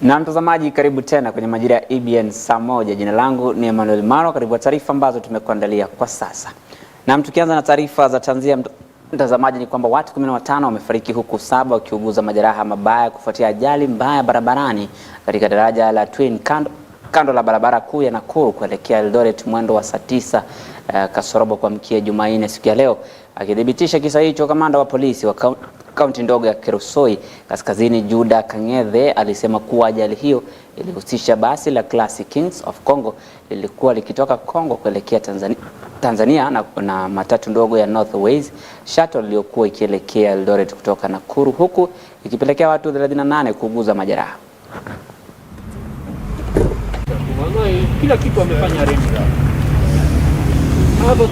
Na mtazamaji, karibu tena kwenye majira ya EBN Saamoja. Jina langu ni Emmanuel Maro. Karibu kwa taarifa ambazo tumekuandalia kwa sasa. Na tukianza na taarifa za tanzia, mtazamaji, ni kwamba watu 15 wamefariki huku 7 wakiuguza majeraha mabaya kufuatia ajali mbaya barabarani katika daraja la Twin kando la barabara kuu ya Nakuru kuelekea Eldoret mwendo wa saa 9 kasorobo kuamkia Jumanne siku ya leo. Akidhibitisha kisa hicho, kamanda wa polisi wa kaunti ndogo ya Kerosoi Kaskazini Juda Kang'ethe alisema kuwa ajali hiyo ilihusisha basi la Classic Kings of Congo lilikuwa likitoka Kongo kuelekea Tanzania na matatu ndogo ya Northways shuttle iliyokuwa ikielekea Eldoret kutoka Nakuru, huku ikipelekea watu 38 kuuguza majeraha. Kila kitu amefanya renga. Hapa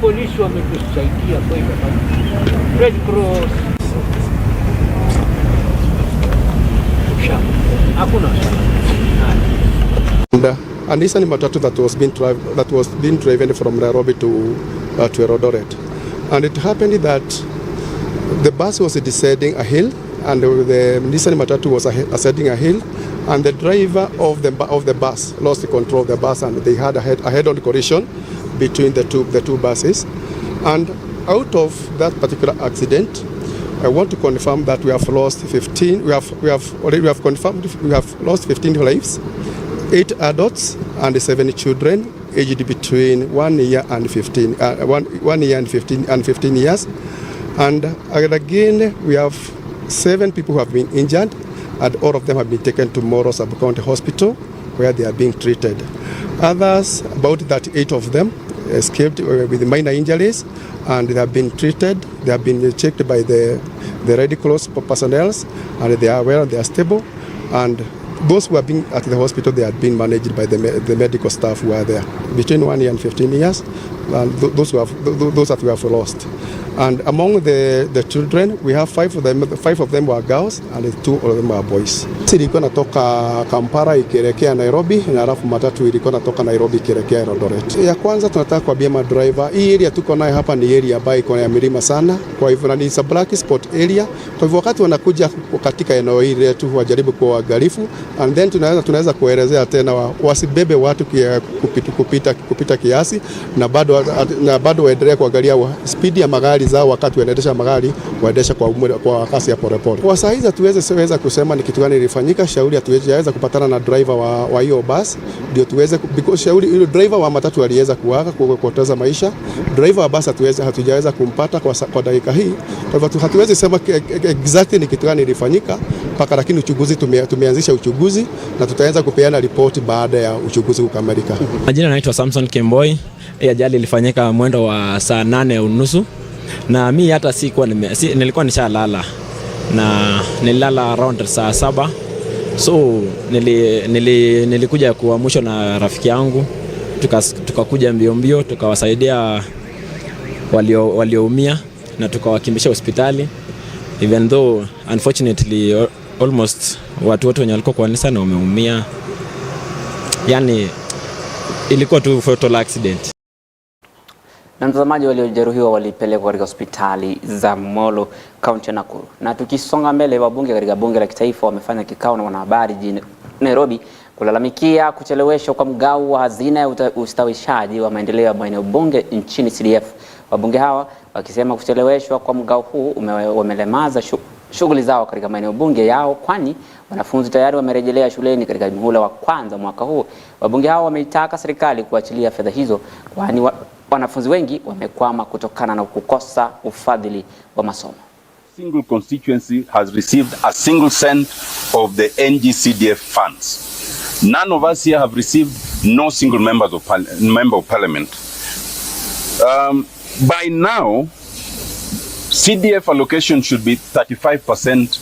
polisi wametusaidia kwa hivyo. Red Cross. Hakuna. And this is matatu that was being driven from Nairobi to Eldoret. And it happened that the bus was descending a hill, and the Nissan Matatu was ascending a hill, and the driver of the bus lost control of the bus, and they had a head-on collision between the two buses. And out of that particular accident, I want to confirm that we have lost 15. We have confirmed we have lost 15 lives, 8 adults and 7 children aged between 1 year and 15. 1 year and 15 years. And again, we have 7 people who have been injured, and all of them have been taken to Moro Sub-County Hospital, where they are being treated. Others, about 38 of them, escaped with minor injuries, and they have been treated. They have been checked by the Red Cross personnel, and they are well, they are stable. And those who have been at the hospital, they have been managed by the medical staff who are there between 1 year and 15 years, and those that we have lost. And among the children, we have 5 of them were girls and 2 of them were boys. Ilikuwa natoka Kampala ikielekea Nairobi, na alafu matatu ilikuwa natoka Nairobi ikielekea Eldoret. Ya kwanza tunataka kuambia driver, hii area tuko nayo hapa ni area ambayo iko na milima sana, kwa hivyo ni black spot area. Kwa hivyo wakati wanakuja katika eneo hili tu wajaribu kuwa waangalifu, and then tunaweza kuelezea tena wasibebe watu kupita kiasi, na bado waendelee kuangalia speed ya magari zao wakati wanaendesha magari, waendesha kwa kasi ya polepole. Kwa saa hizi tuweza kusema ni kitu gani ilifanyika. Shauri hatuweza kupatana na driver wa hiyo bus, ndio tuweze, because shauri ile driver wa matatu aliweza kupoteza maisha. Driver wa bus hatujaweza kumpata kwa dakika hii. Kwa hivyo hatuwezi sema exactly ni kitu gani ilifanyika mpaka, lakini uchunguzi tumeanzisha uchunguzi na tutaanza kupeana ripoti baada ya uchunguzi kukamilika. Majina naitwa Samson Kemboi. Ajali ilifanyika mwendo wa saa 8:30. Na mimi hata nilikuwa nishalala, na nililala around saa 7. So nilikuja kuamshwa na rafiki yangu, tukakuja mbio tukawasaidia walioumia na tukawakimbisha hospitali, even though unfortunately almost watu wote wenye walikuwa kwa kanisa na wameumia. Yani ilikuwa tu fatal accident. Na mtazamaji, waliojeruhiwa walipelekwa katika hospitali za Molo, kaunti ya Nakuru. Na tukisonga mbele, wabunge katika bunge la kitaifa wamefanya kikao na wanahabari jijini Nairobi kulalamikia kucheleweshwa kwa mgao wa hazina ya ustawishaji wa maendeleo ya maeneo bunge nchini CDF. Wabunge hawa wakisema kucheleweshwa kwa mgao huu umelemaza shughuli zao katika maeneo bunge yao, kwani wanafunzi tayari wamerejelea shuleni katika muhula wa kwanza mwaka huu. Wabunge hao wameitaka serikali kuachilia fedha hizo, kwani wanafunzi wengi wamekwama kutokana na kukosa ufadhili wa masomo. Single constituency has received a single cent of the NG-CDF funds. None of us here have received no single member of parliament. By now, CDF allocation should be 35%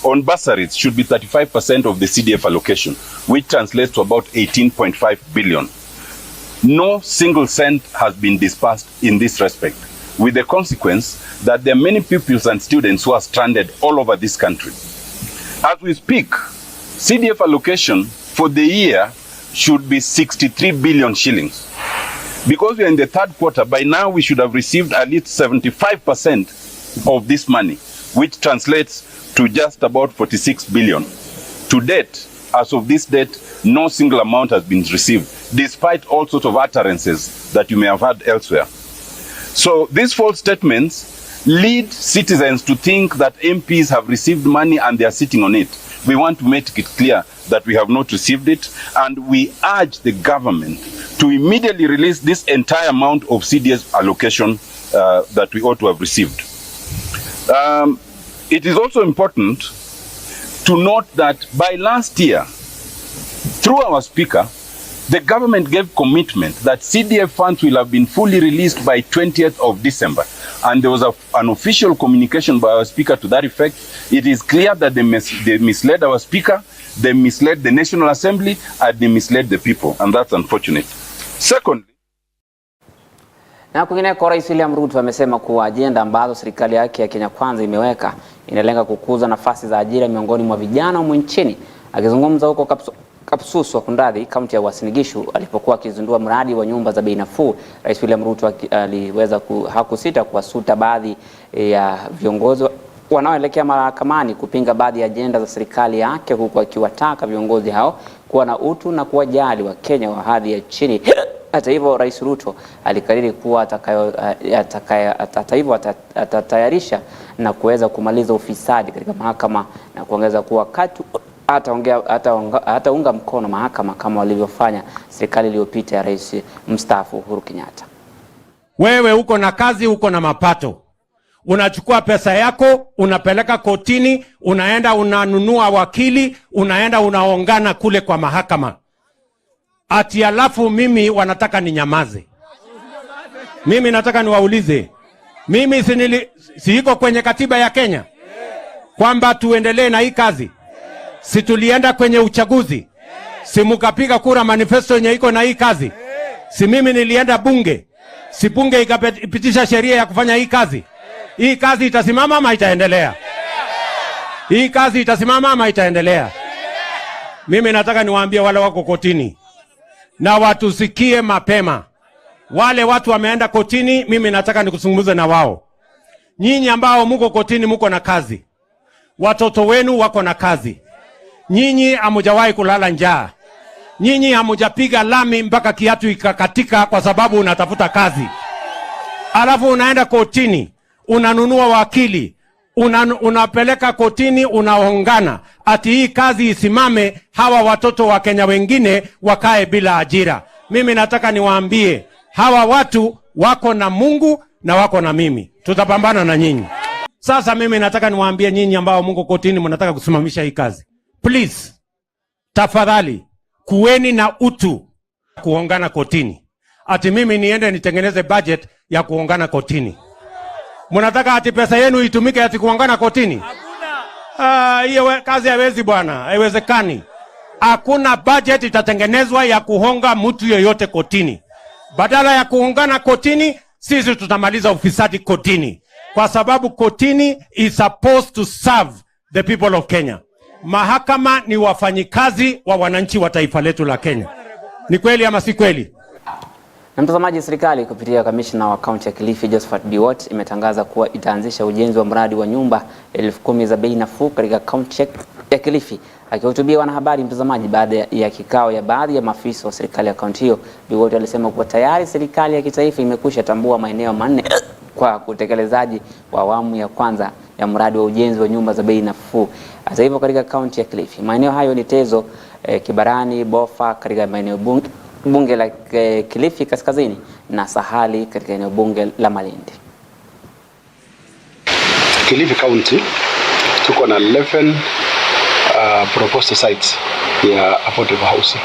on bursaries should be 35% of the CDF allocation, which translates to about 18.5 billion. No single cent has been disbursed in this respect, with the consequence that there are many pupils and students who are stranded all over this country. As we speak, CDF allocation for the year should be 63 billion shillings. Because we are in the 3rd quarter, by now we should have received at least 75% of this money, which translates to just about 46 billion. To date, as of this date, no single amount has been received, despite all sorts of utterances that you may have heard elsewhere. So these false statements lead citizens to think that MPs have received money and they are sitting on it. We want to make it clear that we have not received it, and we urge the government to immediately release this entire amount of CDS allocation that we ought to have received. It is also important to note that by last year, through our speaker, the government gave commitment that CDF funds will have been fully released by 20th of December. And there was an official communication by our speaker to that effect. It is clear that they misled our speaker, they misled the National Assembly, and they misled the people. And that's unfortunate. Secondly, na kwingineko, Rais William Ruto amesema kuwa ajenda ambazo serikali yake ya Kenya Kwanza imeweka inalenga kukuza nafasi za ajira miongoni mwa vijana humu nchini. Akizungumza huko Kapsusu Kundadhi, kaunti ya Uasin Gishu, alipokuwa akizindua mradi wa nyumba za bei nafuu, Rais William Ruto aliweza hakusita kuwasuta baadhi ya viongozi wanaoelekea mahakamani kupinga baadhi ya ajenda za serikali yake, huku akiwataka viongozi hao kuwa na utu na kuwajali wa Kenya wa hadhi ya chini. Hata hivyo, Rais Ruto alikariri kuwa atatayarisha na kuweza kumaliza ufisadi katika mahakama, na kuongeza kuwa wakati hataunga mkono mahakama kama walivyofanya serikali iliyopita ya Rais mstaafu Uhuru Kenyatta. Wewe uko na kazi, uko na mapato. Unachukua pesa yako, unapeleka kotini, unaenda unanunua wakili, unaenda unaongana kule kwa mahakama. Ati alafu mimi wanataka ninyamaze. Mimi nataka niwaulize. Mimi siiko kwenye katiba ya Kenya kwamba tuendelee na hii kazi? Si tulienda kwenye uchaguzi? Si mukapiga kura manifesto yenye iko na hii kazi? Si mimi nilienda bunge? Si bunge ikapitisha sheria ya kufanya hii kazi? Hii kazi itasimama ama itaendelea? Hii kazi itasimama ama itaendelea? Mimi nataka niwaambie wale wako kotini, na watusikie mapema. Wale watu wameenda kotini, mimi nataka nikuzungumze na wao. Nyinyi ambao muko kotini, muko na kazi. Watoto wenu wako na kazi. Nyinyi hamujawahi kulala njaa. Nyinyi hamujapiga lami mpaka kiatu ikakatika kwa sababu unatafuta kazi. Alafu unaenda kotini, unanunua wakili, unapeleka kotini, unaongana ati hii kazi isimame, hawa watoto wa Kenya wengine wakae bila ajira. Mimi nataka niwaambie, hawa watu wako na Mungu na wako na mimi. Tutapambana na nyinyi. Sasa mimi nataka niwaambie nyinyi ambao Mungu kotini mnataka kusimamisha hii kazi. Please, tafadhali, kuweni na utu kuongana kotini. Ati mimi niende nitengeneze budget ya kuongana kotini. Mnataka ati pesa yenu itumike ati kuongana kotini? Hakuna. Hiyo kazi haiwezi bwana, haiwezekani. Hakuna budget itatengenezwa ya kuhonga mtu yoyote kotini. Badala ya kuongana kotini, sisi tutamaliza ufisadi kotini. Kwa sababu kotini is supposed to serve the people of Kenya. Mahakama ni wafanyikazi wa wananchi wa taifa letu la Kenya. Ni kweli ama si kweli? Na mtazamaji, serikali kupitia kamishna wa kaunti ya Kilifi Josephat Biwott imetangaza kuwa itaanzisha ujenzi wa mradi wa nyumba 10,000 za bei nafuu katika kaunti ya Kilifi. Akihutubia wanahabari, mtazamaji, baada ya kikao ya baadhi ya maafisa wa serikali ya kaunti hiyo, Biwott alisema kuwa tayari serikali ya kitaifa imekwisha tambua maeneo manne kwa utekelezaji wa awamu ya kwanza ya mradi wa ujenzi wa nyumba za bei nafuu. Hata hivyo, katika kaunti ya Kilifi, maeneo hayo ni Tezo, Kibarani, Bofa katika maeneo bunge la Kilifi Kaskazini na Sahali katika eneo bunge la Malindi. Kilifi County tuko na 11 proposed sites ya affordable housing.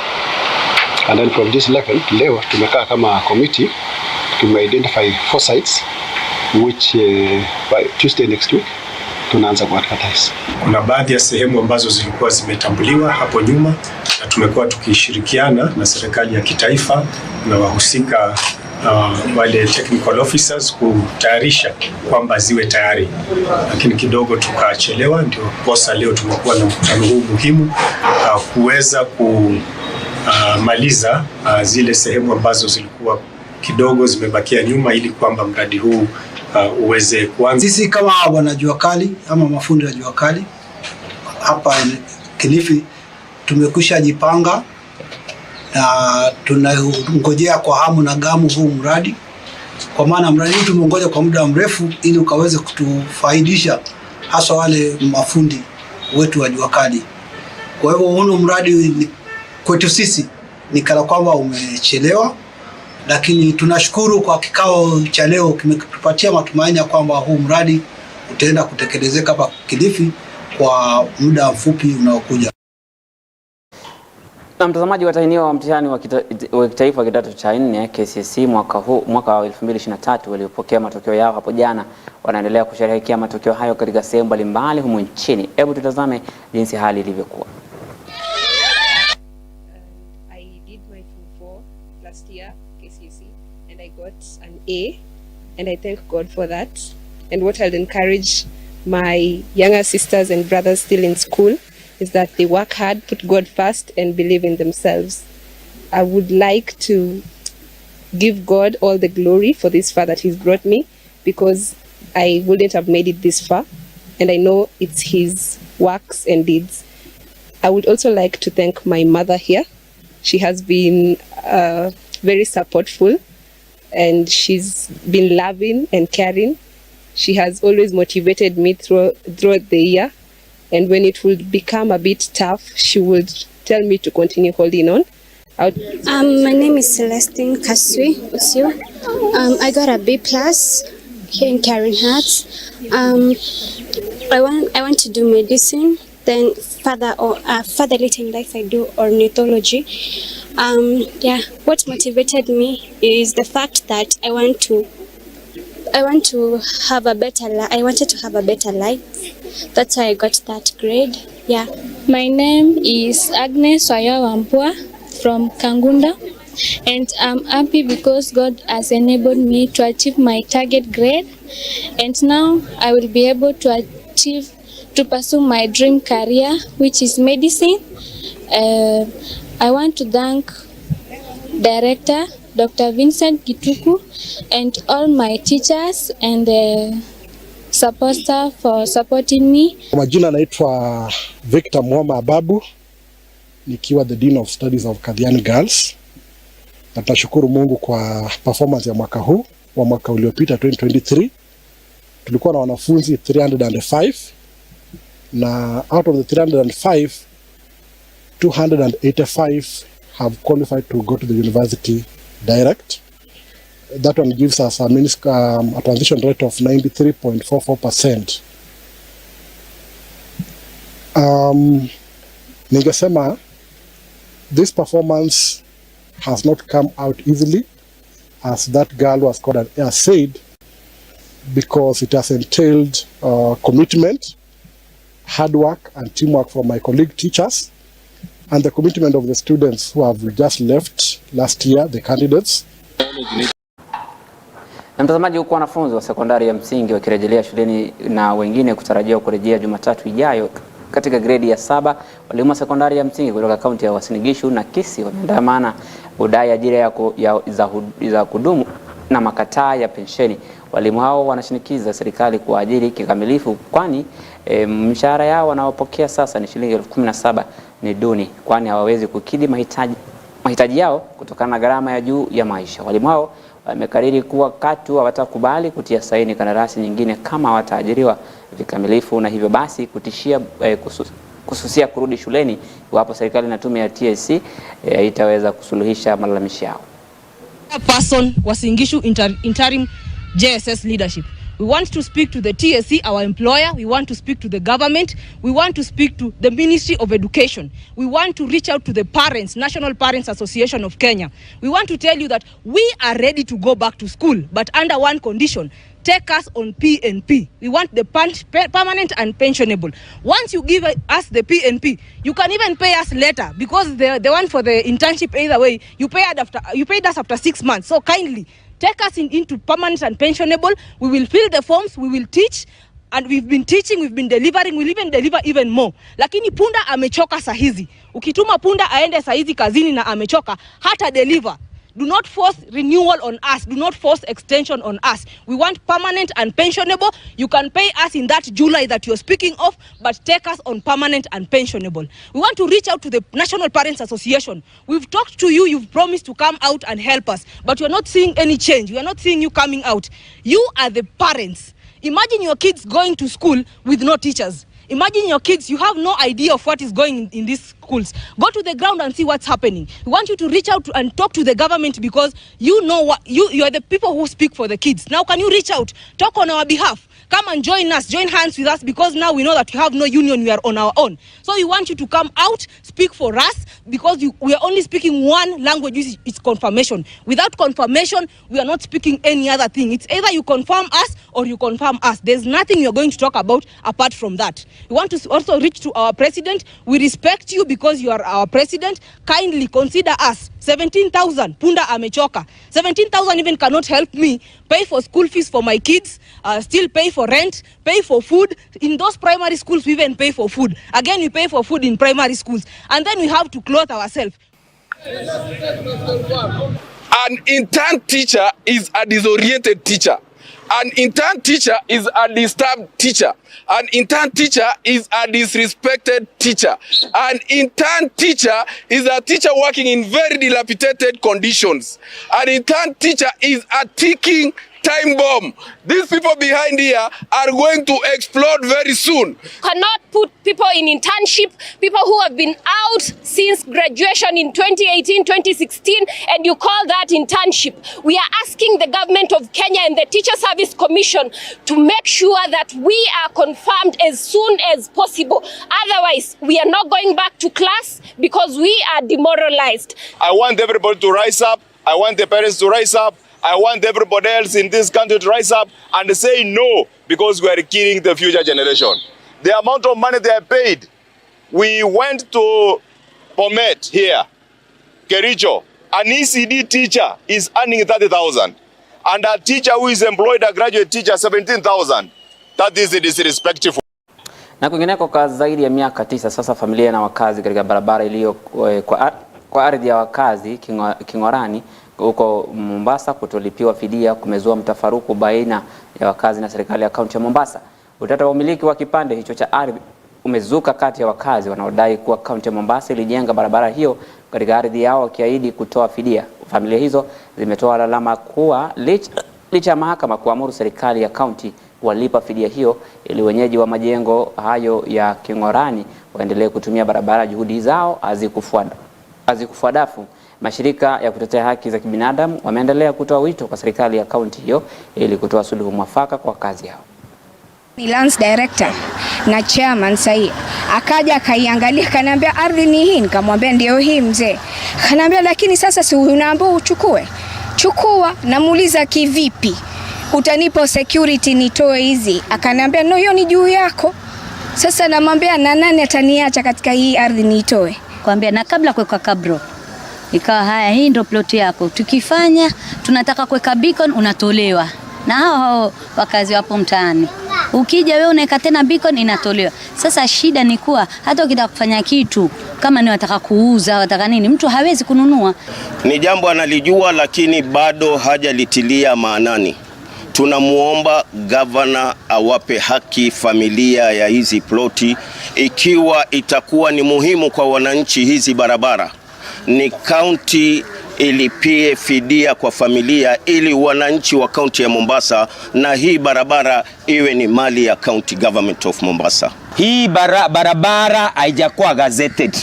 And then from this 11, leo tumekaa kama committee, tume-identify 4 sites which by Tuesday next week tunaanza ku-advertise. Kuna baadhi ya sehemu ambazo zilikuwa zimetambuliwa hapo nyuma, na tumekuwa tukishirikiana na serikali ya kitaifa na wahusika wale technical officers kutayarisha kwamba ziwe tayari, lakini kidogo tukachelewa. Ndio posa leo tumekuwa na mkutano huu muhimu kuweza kumaliza zile sehemu ambazo zilikuwa kidogo zimebakia nyuma, ili kwamba mradi huu uweze kuanza. Sisi kama wanajua kali ama mafundi wa jua kali hapa Kilifi tumekwisha jipanga na tunangojea kwa hamu na gamu huu mradi, kwa maana mradi huu tumengoja kwa muda mrefu ili ukaweze kutufaidisha hasa wale mafundi wetu wa jua kali. Kwa hivyo huu mradi kwetu sisi ni kana kwamba umechelewa, lakini tunashukuru kwa kikao cha leo kimetupatia matumaini ya kwamba huu mradi utaenda kutekelezeka hapa Kilifi kwa muda mfupi unaokuja. Na mtazamaji, watahiniwa wa mtihani wa kitaifa wa kidato cha 4 KCSE mwaka wa 2023 waliopokea matokeo yao hapo jana wanaendelea kusherehekea matokeo hayo katika sehemu mbalimbali humu nchini. Hebu tutazame jinsi hali ilivyokuwa. I did my Form 4 last year KCSE and I got an A, and I thank God for that. And what I'll encourage my younger sisters and brothers still in school is that they work hard, put God first, and believe in themselves. I would like to give God all the glory for this far that He's brought me, because I wouldn't have made it this far, and I know it's His works and deeds. I would also like to thank my mother here. She has been very supportful, and she's been loving and caring. She has always motivated me throughout the year. And when it would become a bit tough, she would tell me to continue holding on. My name is Celestine Kaswi Osio. I got a B+ here in Karen Hearts. I want to do medicine. Then further later in life I do ornithology. What motivated me is the fact that I wanted to have a better life. That's why I got that grade. Yeah. My name is Agnes Wayawampua from Kangunda, and I'm happy because God has enabled me to achieve my target grade, and now I will be able to pursue my dream career, which is medicine. I want to thank Director Dr. Vincent Gituku and all my teachers and support staff for supporting me. Majina naitwa Victor Mwama Ababu, nikiwa the Dean of Studies of Kadhiani Girls. Na tunashukuru Mungu kwa performance ya mwaka huu. Wa mwaka uliopita 2023 tulikuwa na wanafunzi 305, na out of the 305 285 have qualified to go to the university direct. That one gives us a transition rate of 93.44%. Ningesema this performance has not come out easily, as that girl was called an said, because it has entailed commitment, hard work and teamwork from my colleague teachers, and the commitment of the students who have just left last year, the candidates. Na mtazamaji, huko wanafunzi wa sekondari ya msingi wakirejelea shuleni na wengine kutarajiwa kurejea Jumatatu ijayo katika gredi ya 7, walimu wa sekondari ya msingi kutoka kaunti ya Uasin Gishu na Kisii wameandamana kudai ajira za kudumu na makataa ya pensheni. Walimu hao wanashinikiza serikali kuajiri kikamilifu, kwani mshahara yao wanaopokea sasa ni shilingi 17,000 ni duni, kwani hawawezi kukidhi mahitaji yao kutokana na gharama ya juu ya maisha. Walimu hao wamekariri kuwa katu hawatakubali kutia saini kandarasi nyingine kama hawataajiriwa vikamilifu, na hivyo basi kutishia kususia kurudi shuleni iwapo serikali na tume ya TSC itaweza kusuluhisha malalamishi yao. Person Uasin Gishu interim JSS leadership. We want to speak to the TSC, our employer. We want to speak to the government. We want to speak to the Ministry of Education. We want to reach out to the parents, National Parents Association of Kenya. We want to tell you that we are ready to go back to school, but under one condition: take us on PNP. We want the permanent and pensionable. Once you give us the PNP, you can even pay us later, because the one for the internship, either way, you paid us after 6 months. So kindly take us into permanent and pensionable. We will fill the forms, we will teach, and we've been teaching, we've been delivering, we'll even deliver even more. Lakini punda amechoka sahizi. Ukituma punda aende sahizi kazini na amechoka, hata deliver. Do not force renewal on us. Do not force extension on us. We want permanent and pensionable. You can pay us in that July that you're speaking of, but take us on permanent and pensionable. We want to reach out to the National Parents Association. We've talked to you. You've promised to come out and help us, but you're not seeing any change. We are not seeing you coming out. You are the parents. Imagine your kids going to school with no teachers. Imagine your kids, you have no idea of what is going in these schools. Go to the ground and see what's happening. We want you to reach out and talk to the government, because you know what you are the people who speak for the kids. Now can you reach out, talk on our behalf? Come and join us, join hands with us, because now we know that we have no union, we are on our own. So we want you to come out, speak for us, because we are only speaking one language, it's confirmation. Without confirmation, we are not speaking any other thing. It's either you confirm us or you confirm us. There's nothing we are going to talk about apart from that. We want to also reach to our president. We respect you because you are our president. Kindly consider us. 17,000, Punda amechoka. 17,000 even cannot help me pay for school fees for my kids, still pay for rent, pay for food. In those primary schools, we even pay for food. Again, we pay for food in primary schools. And then we have to clothe ourselves. An intern teacher is a disoriented teacher. An intern teacher is a disturbed teacher. An intern teacher is a disrespected teacher. An intern teacher is a teacher working in very dilapidated conditions. An intern teacher is a ticking time bomb. These people behind here are going to explode very soon. Cannot put people in internship, people who have been out since graduation in 2018, 2016, and you call that internship. We are asking the government of Kenya and the Teacher Service Commission to make sure that we are confirmed as soon as possible. Otherwise, we are not going back to class because we are demoralized. I want everybody to rise up. I want the parents to rise up. I want everybody else in this country to rise up and say no, because we are killing the future generation. The amount of money they are paid. We went to Bomet here, Kericho. An ECD teacher is earning 30,000. And a teacher who is employed, a graduate teacher, 17,000. That is disrespectful. Na kwingineko kwa zaidi ya miaka 9 sasa, familia na wakazi katika barabara iliyo kwa ardhi ya wakazi Kingorani huko Mombasa kutolipiwa fidia kumezua mtafaruku baina ya wakazi na serikali ya kaunti ya Mombasa. Utata wa umiliki wa kipande hicho cha ardhi umezuka kati ya wakazi wanaodai kuwa kaunti ya Mombasa ilijenga barabara hiyo katika ardhi yao, wakiahidi kutoa fidia. Familia hizo zimetoa lalama kuwa licha ya mahakama kuamuru serikali ya kaunti walipa fidia hiyo ili wenyeji wa majengo hayo ya Kingorani waendelee kutumia barabara, juhudi zao hazikufua dafu. Mashirika ya kutetea haki za kibinadamu wameendelea kutoa wito kwa serikali ya kaunti hiyo ili kutoa suluhu mwafaka kwa kazi yao. Ni Lance Director na chairman sahi akaja akaiangalia, kaniambia ardhi ni hii, nikamwambia ndio hii mzee. Kaniambia lakini sasa si unaambia uchukue. Chukua. Namuuliza kivipi? Utanipa security nitoe hizi? Akaniambia no, hiyo ni juu yako. Sasa namwambia na nani ataniacha katika hii ardhi niitoe? Kwambia na kabla kuweka kabro. Ikawa haya, hii ndio plot yako. Tukifanya tunataka kuweka beacon, unatolewa. Na hao wakazi wapo mtaani. Ukija wewe unaweka tena beacon, inatolewa. Sasa shida ni kuwa hata ukitaka kufanya kitu kama ni wataka kuuza, wataka nini, mtu hawezi kununua. Ni jambo analijua lakini bado hajalitilia maanani. Tunamuomba governor awape haki familia ya hizi ploti. Ikiwa itakuwa ni muhimu kwa wananchi hizi barabara, ni county ilipie fidia kwa familia ili wananchi wa kaunti ya Mombasa na hii barabara iwe ni mali ya county government of Mombasa. Hii barabara haijakuwa gazetted,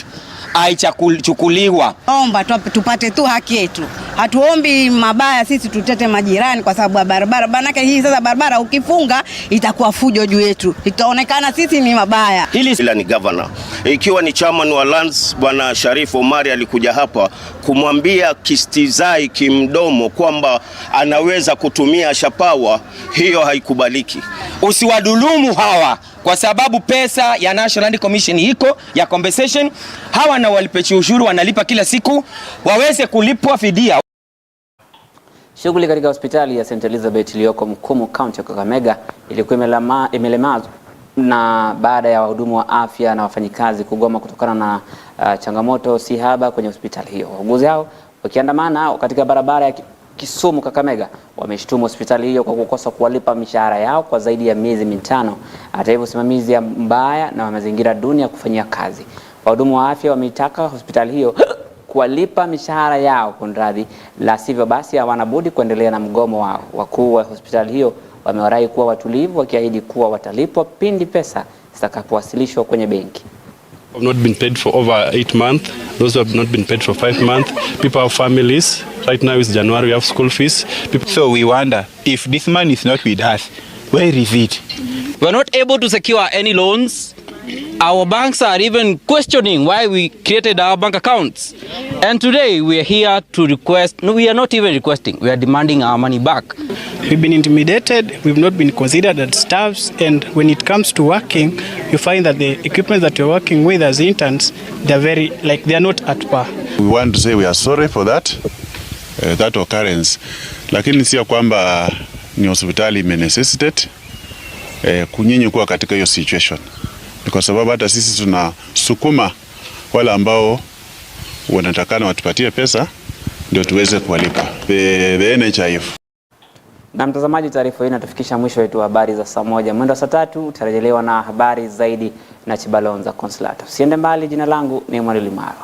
haichachukuliwa. Omba tupate tu haki yetu. Hatuombi mabaya sisi tutete majirani kwa sababu ya barabara. Banake hii sasa barabara ukifunga itakuwa fujo juu yetu. Itaonekana sisi ni mabaya. Ila ni governor. Ikiwa ni chairman wa Lands Bwana Sharif Omari alikuja hapa kumwambia kistizai kimdomo kwamba anaweza kutumia shapawa, hiyo haikubaliki. Usiwadhulumu hawa kwa sababu pesa ya National Land Commission iko ya compensation. Hawa na walipechi ushuru wanalipa kila siku, waweze kulipwa fidia. Shughuli katika hospitali ya St. Elizabeth iliyoko Mkumu, kaunti ya Kakamega ilikuwa imelemazwa na baada ya wahudumu wa afya na wafanyikazi kugoma kutokana na changamoto si haba kwenye hospitali hiyo. Wauguzi hao wakiandamana katika barabara ya Kisumu Kakamega, wameshtumu hospitali hiyo kwa kukosa kuwalipa mishahara yao kwa zaidi ya miezi mitano. Hata hivyo, usimamizi mbaya na mazingira duni ya kufanyia kazi. Wahudumu wa afya wameitaka hospitali hiyo kuwalipa mishahara yao kunradhi, la sivyo basi hawana budi kuendelea na mgomo wao. Wakuu wa hospitali hiyo wamewarai kuwa watulivu, wakiahidi kuwa watalipwa pindi pesa zitakapowasilishwa kwenye benki. Have not been paid for over 8 months. Those who have not been paid for 5 months. People have families. Right now is January, we have school fees. So we wonder if this money is not with us, where is it? We are not able to secure any loans. Our banks are even questioning why we created our bank accounts. And today we are here to request, no, we are not even requesting, we are demanding our money back. We've been intimidated, we've not been considered as staffs, and when it comes to working, you find that the equipment that you're working with as interns, they're not at par. We want to say we are sorry for that occurrence. Lakini si kwamba ni hospitali necessitate kunyinyi kuwa katika hiyo situation. Kwa sababu hata sisi tunasukuma wale ambao wanatakana watupatie pesa ndio tuweze kuwalipa the NHIF. Na mtazamaji, taarifa hii inatufikisha mwisho wetu wa habari za saa moja. Mwendo saa 3 utarejelewa na habari zaidi na Chibalonza Consolata. Usiende mbali, jina langu ni Emmanuel Maro.